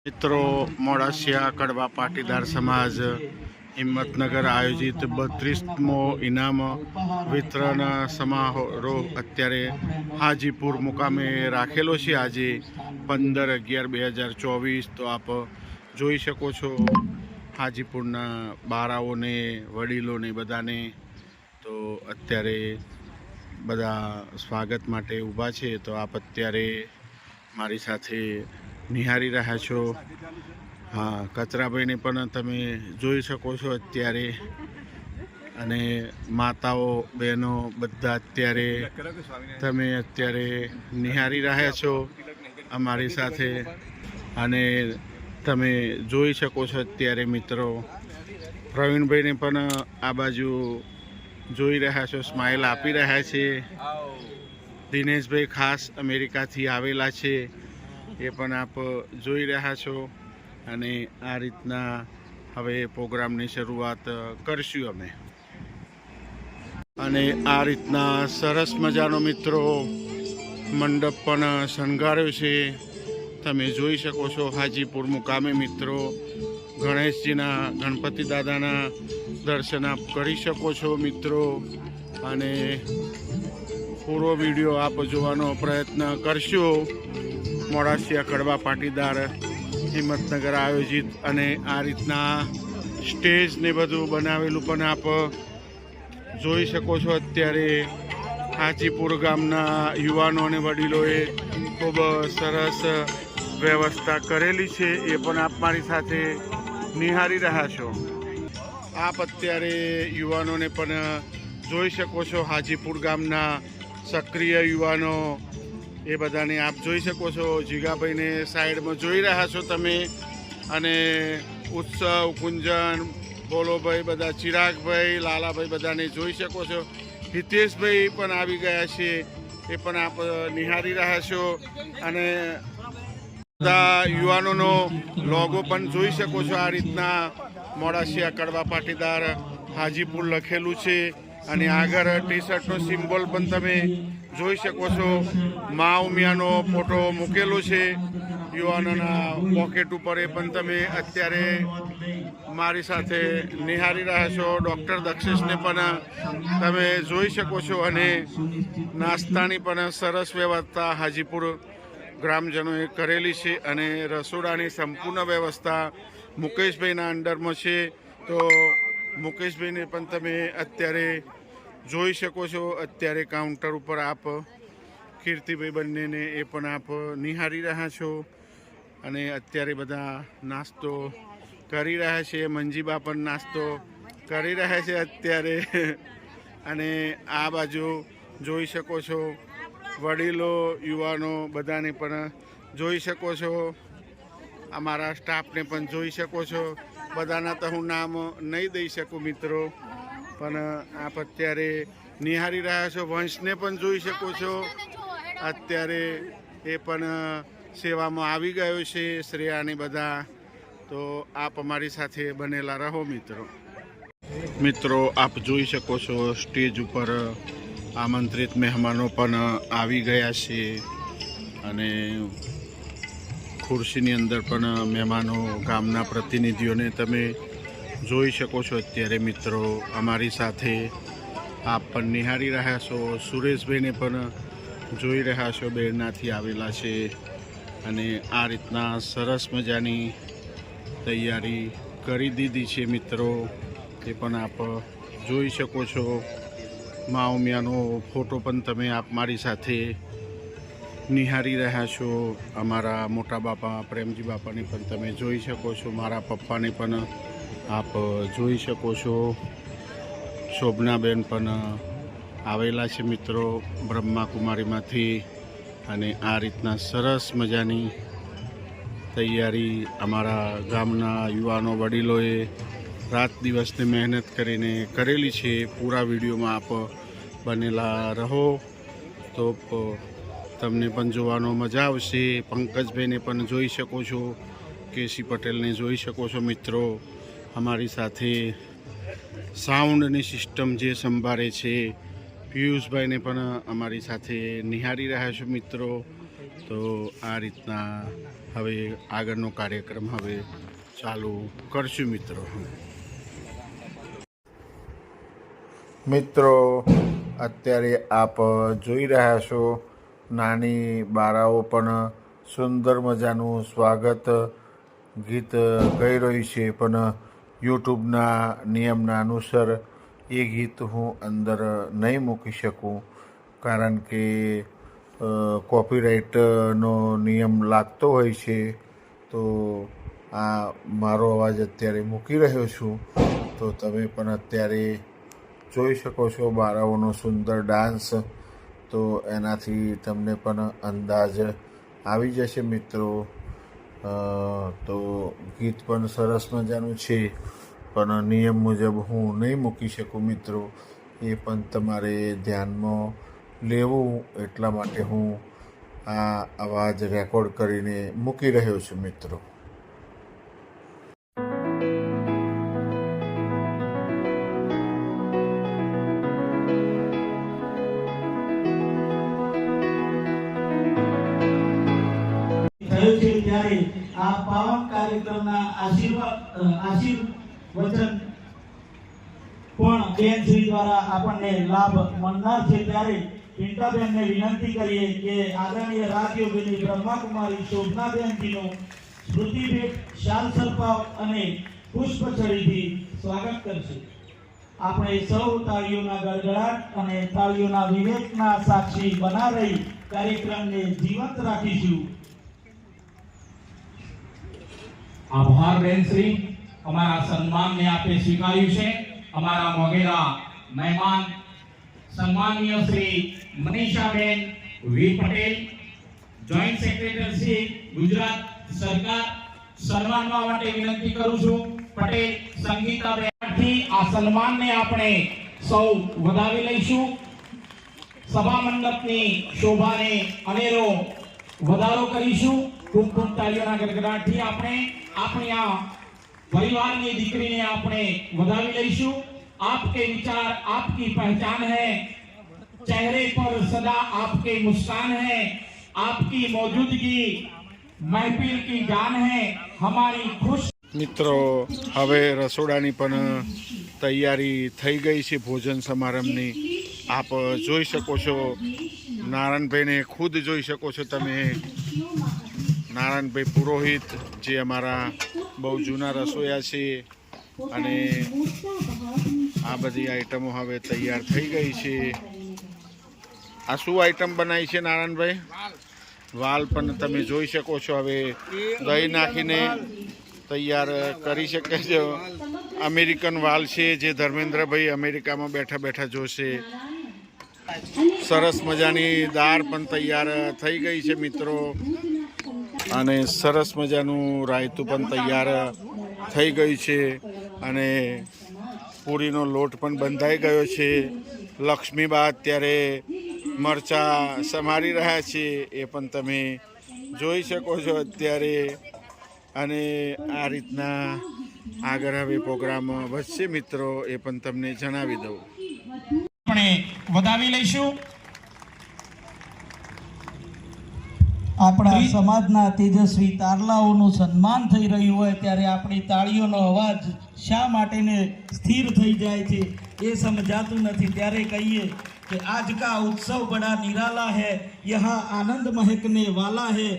મિત્રો, મોડાસિયા કડવા પાટીદાર સમાજ હિંમતનગર આયોજિત 32મો ઇનામ વિતરણ સમારોહ અત્યારે હાજીપુર મુકામે રાખેલો છે આજે 15/11/2024। તો આપ જોઈ શકો છો હાજીપુરના બારાઓને વડીલોને બધાને તો અત્યારે બધા સ્વાગત માટે ઊભા છે। તો આપ અત્યારે મારી સાથે નિહાળી રહ્યા છો। हाँ, कचराभाई ने पण तमे जोई शको छो अत्यारे अने माताओ बहनों बधा अत्यारे तमे अत्यारे निहारी रह्या छो अमारी साथे अने तमे जोई शको छो अत्यारे मित्रों प्रवीणभाई ने पण आ बाजू जोई रह्या छो, स्माइल आपी रह्या छे। दिनेशभाई खास अमेरिका थी आवेला छे ए पण आप जोई रह्या छो અને આ રીતના હવે પ્રોગ્રામની શરૂઆત કરશું અમે। અને આ રીતના સરસ મજાનો મિત્રો મંડપ પણ શણગાર્યો છે, તમે જોઈ શકો છો હાજીપુર મુકામે મિત્રો ગણેશજીના ગણપતિ દાદાના દર્શન આપ કરી શકો છો મિત્રો। અને પૂરો વિડીયો આપ જોવાનો પ્રયત્ન કરશો। મોડાસિયા કડવા પાટીદાર હિંમતનગર આયોજિત અને આ રીતના સ્ટેજ ને બધું બનાવેલું પણ આપ જોઈ શકો છો। અત્યારે હાજીપુર ગામના યુવાનો અને વડીલોએ ખૂબ સરસ વ્યવસ્થા કરેલી છે, એ પણ આપ મારી સાથે નિહાળી રહ્યા છો। આપ અત્યારે યુવાનોને પણ જોઈ શકો છો, હાજીપુર ગામના સક્રિય યુવાનો એ બધાને આપ જોઈ શકો છો। જીગાભાઈ ને સાઈડમાં જોઈ રહ્યા છો તમે અને ઉત્સવ કુંજન બોલોભાઈ બધા ચિરાગભાઈ લાલાભાઈ બધાને જોઈ શકો છો। હિતેશભાઈ પણ આવી ગયા છે, એ પણ આપ નિહાળી રહ્યા છો અને બધા યુવાનોનો લોગો પણ જોઈ શકો છો। આ રીતના મોડાસિયા કડવા પાટીદાર હાજીપુર લખેલું છે અને આગળ ટી શર્ટનો સિમ્બોલ પણ તમે જોઈ શકો છો। મા ઉમિયાનો ફોટો મૂકેલો છે યુવાનોના પોકેટ ઉપર, એ પણ તમે અત્યારે મારી સાથે નિહાળી રહ્યા છો। ડૉક્ટર દક્ષેશને પણ તમે જોઈ શકો છો અને નાસ્તાની પણ સરસ વ્યવસ્થા હાજીપુર ગ્રામજનોએ કરેલી છે અને રસોડાની સંપૂર્ણ વ્યવસ્થા મુકેશભાઈના અંડરમાં છે। તો મુકેશભાઈને પણ તમે અત્યારે જોઈ શકો છો। અત્યારે કાઉન્ટર ઉપર આપ કીર્તિભાઈ બંનેને એ પણ આપ નિહાળી રહ્યા છો અને અત્યારે બધા નાસ્તો કરી રહ્યા છે। મંજીબા પણ નાસ્તો કરી રહ્યા છે અત્યારે અને આ બાજુ જોઈ શકો છો વડીલો યુવાનો બધાને પણ જોઈ શકો છો। અમારા સ્ટાફને પણ જોઈ શકો છો। બધાના તો હું નામ નહીં દઈ શકું મિત્રો, પણ આપ અત્યારે નિહાળી રહ્યા છો। વંશને પણ જોઈ શકો છો, અત્યારે એ પણ સેવામાં આવી ગયો છે, શ્રેયાને બધા। તો આપ અમારી સાથે બનેલા રહો મિત્રો। મિત્રો આપ જોઈ શકો છો સ્ટેજ ઉપર આમંત્રિત મહેમાનો પણ આવી ગયા છે અને ખુરશીની અંદર પણ મહેમાનો ગામના પ્રતિનિધિઓને તમે જોઈ શકો છો અત્યારે મિત્રો અમારી સાથે આપ પણ નિહાળી રહ્યા છો। સુરેશભાઈને પણ જોઈ રહ્યા છો, બેરનાથી આવેલા છે અને આ રીતના સરસ મજાની તૈયારી કરી દીધી છે મિત્રો, એ પણ આપ જોઈ શકો છો। મા ઉમિયાનો ફોટો પણ તમે આપ મારી સાથે નિહાળી રહ્યા છો। અમારા મોટા બાપા પ્રેમજી બાપાને પણ તમે જોઈ શકો છો, મારા પપ્પાને પણ આપ જોઈ શકો છો। શોભનાબેન પણ આવેલા છે મિત્રો બ્રહ્માકુમારીમાંથી અને આ રીતના સરસ મજાની તૈયારી અમારા ગામના યુવાનો વડીલોએ રાત દિવસની મહેનત કરીને કરેલી છે। પૂરા વિડીયોમાં આપ બનેલા રહો તો તમને પણ જોવાનો મજા આવશે। પંકજભાઈને પણ જોઈ શકો છો, કેસી પટેલને જોઈ શકો છો મિત્રો અમારી સાથે। સાઉન્ડની સિસ્ટમ જે સંભાળે છે પિયુષભાઈને પણ અમારી સાથે નિહાળી રહ્યા છો મિત્રો। તો આ રીતના હવે આગળનો કાર્યક્રમ હવે ચાલુ કરશું મિત્રો અત્યારે આપ જોઈ રહ્યા છો નાની બાળાઓ પણ સુંદર મજાનું સ્વાગત ગીત ગાઈ રહ્યું છે, પણ યુટ્યુબના નિયમના અનુસાર એ ગીત હું અંદર નહીં મૂકી શકું, કારણ કે કોપીરાઇટનો નિયમ લાગતો હોય છે. તો આ મારો અવાજ અત્યારે મૂકી રહ્યો છું, તો તમે પણ અત્યારે જોઈ શકો છો બાળાઓનો સુંદર ડાન્સ. તો એનાથી તમને પણ અંદાજ આવી જશે મિત્રો. તો ગીત પણ સરસ મજાનું છે, પણ નિયમ મુજબ હું નહીં મૂકી શકું મિત્રો. એ પણ તમારે ધ્યાનમાં લેવું, એટલા માટે હું આ અવાજ રેકોર્ડ કરીને મૂકી રહ્યો છું મિત્રો. ત્યારે આ પાવન કાર્યક્રમના આશીર્વચન પણ બેન શ્રી દ્વારા આપણને લાભ મળનાર છે. ત્યારે પિંટાબેનને વિનંતી કરીએ કે આદરણીય રાજયોગિની બ્રહ્માકુમારી શોભનાબેનજીનું સ્મૃતિ ભેટ શાલ સર્પાવ અને પુષ્પચડીથી સ્વાગત કરશે. આપણે સૌ તાળીઓના ગડગડાટ અને તાળીઓના વિવેકના સાક્ષી બના રહી કાર્યક્રમને જીવંત રાખીશું. આભાર બેનશ્રી, અમારા સન્માનને આપે સ્વીકાર્યું છે. અમારા મોગેરા મહેમાન સન્માનીય શ્રી મનીષાબેન વી પટેલ, જોઈન્ટ સેક્રેટરી શ્રી ગુજરાત સરકાર, સન્માનવા માટે વિનંતી કરું છું. પટેલ સંગીતાબેનથી આ સન્માનને આપણે સૌ વધાવી લઈશું. સભા મંડપની શોભાને અનેરો વધારો કરીશું. ખૂબ ખૂબ તાળીઓના ગડગડાટથી આપણે આપણી આ પરિવારની દીકરીને આપણે વધાવી લઈશું. आपके विचार आपकी पहचान है, चेहरे पर सदा आपके मुस्कान है, आपकी मौजूदगी महफिल की जान है, हमारी खुश. મિત્રો હવે રસોડાની પણ તૈયારી થઈ ગઈ છે ભોજન સમારંભની. આપ જોઈ શકો છો નારાયણભાઈને ખુદ જોઈ શકો છો તમે. નારાયણભાઈ પુરોહિત જે અમારા બહુ જૂના રસોયા છે, અને આ બધી આઈટમો હવે તૈયાર થઈ ગઈ છે. આ શું આઈટમ બનાવી છે નારાયણભાઈ? વાલ પણ તમે જોઈ શકો છો. હવે દહીં નાખીને તૈયાર કરી શકે છે. અમેરિકન વાલ છે જે ધર્મેન્દ્રભાઈ અમેરિકામાં બેઠા બેઠા જોશે. સરસ મજાની દાળ પણ તૈયાર થઈ ગઈ છે મિત્રો, અને સરસ મજાનું રાયતું પણ તૈયાર થઈ ગયું છે, અને પૂરીનો લોટ પણ બંધાઈ ગયો છે. લક્ષ્મીબા અત્યારે મરચાં સમારી રહ્યા છે, એ પણ તમે જોઈ શકો છો અત્યારે. અને આ રીતના આગળ હવે પ્રોગ્રામ વધશે મિત્રો, એ પણ તમને જણાવી દઉં. આપણે વધાવી લઈશું. આપણા સમાજના તેજસ્વી તારલાઓનું સન્માન થઈ રહ્યું હોય ત્યારે આપણી તાળીઓનો અવાજ શા માટેને સ્થિર થઈ જાય છે એ સમજાતું નથી. ત્યારે કહીએ कि आज का उत्सव बड़ा निराला है, यहाँ आनंद महकने वाला है.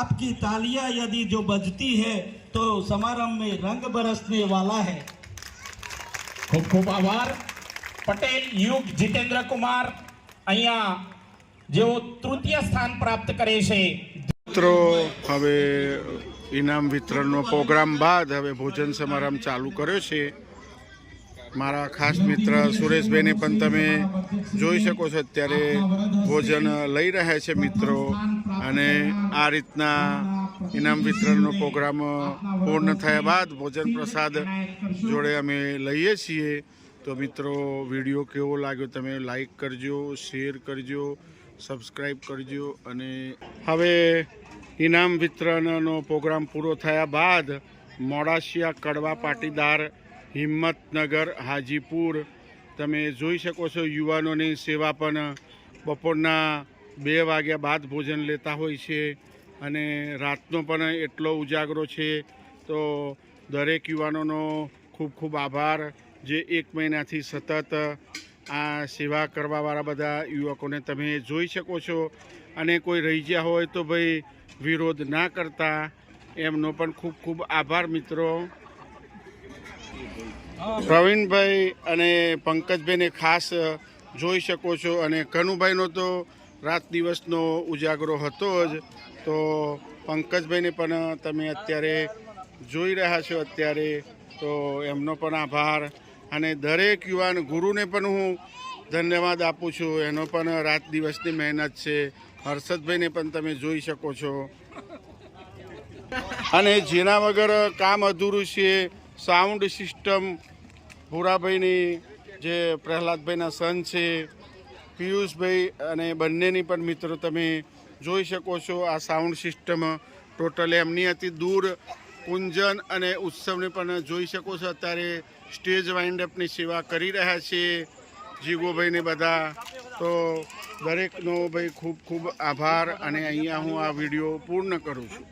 आपकी तालियां यदि जो बजती है तो समारंभ में रंग बरसने वाला है. ખૂબ ખૂબ આભાર. પટેલ યુગ જીતેન્દ્ર કુમાર અહીંયા જેઓ તૃતીય સ્થાન પ્રાપ્ત કરે છે. મિત્રો હવે ઇનામ વિતરણનો પ્રોગ્રામ બાદ હવે ભોજન સમારંભ ચાલુ કર્યો છે. મારા ખાસ મિત્ર સુરેશભાઈને પણ તમે જોઈ શકો છો અત્યારે ભોજન લઈ રહ્યા છે મિત્રો. અને આ રીતના ઇનામ વિતરણનો પ્રોગ્રામ પૂર્ણ થયા બાદ ભોજન પ્રસાદ જોડે અમે લઈએ છીએ. તો મિત્રો વિડીયો કેવો લાગ્યો તમે લાઈક કરજો, શેર કરજો, સબસ્ક્રાઈબ કરજો. અને હવે ઇનામ વિતરણનો પ્રોગ્રામ પૂરો થયા બાદ મોડાસિયા કડવા પાટીદાર હિંમતનગર હાજીપુર તમે જોઈ શકો છો. યુવાનોની સેવા પણ બપોરના 2 વાગ્યા બાદ ભોજન લેતા હોય છે અને રાતનો પણ એટલો ઉજાગરો છે. તો દરેક યુવાનોનો ખૂબ ખૂબ આભાર, જે 1 મહિનાથી સતત આ સેવા કરવાવાળા બધા યુવકોને તમે જોઈ શકો છો. અને કોઈ રહી ગયા હોય તો ભાઈ વિરોધ ના કરતા, એમનો પણ ખૂબ ખૂબ આભાર મિત્રો. પ્રવીણભાઈ અને પંકજભાઈને ખાસ જોઈ શકો છો. અને કનુભાઈનો તો રાત દિવસનો ઉજાગરો હતો જ. તો પંકજભાઈને પણ તમે અત્યારે જોઈ રહ્યા છો અત્યારે, તો એમનો પણ આભાર. અને દરેક યુવાન ગુરુને પણ હું ધન્યવાદ આપું છું, એનો પણ રાત દિવસની મહેનત છે. હર્ષદભાઈને પણ તમે જોઈ શકો છો. અને જેના વગર કામ અધૂરું છે, સાઉન્ડ સિસ્ટમ ભૂરાભાઈની, જે પ્રહલાદભાઈના સન છે પિયુષભાઈ, અને બંનેની પણ મિત્રો તમે જોઈ શકો છો. આ સાઉન્ડ સિસ્ટમ ટોટલ એમની હતી. દૂર કુંજન અને ઉત્સવને પણ જોઈ શકો છો. અત્યારે સ્ટેજ વાઇન્ડઅપની સેવા કરી રહ્યા છે જીગોભાઈને બધા. તો દરેકનો ભાઈ ખૂબ ખૂબ આભાર. અને અહીંયા હું આ વિડીયો પૂર્ણ કરું છું.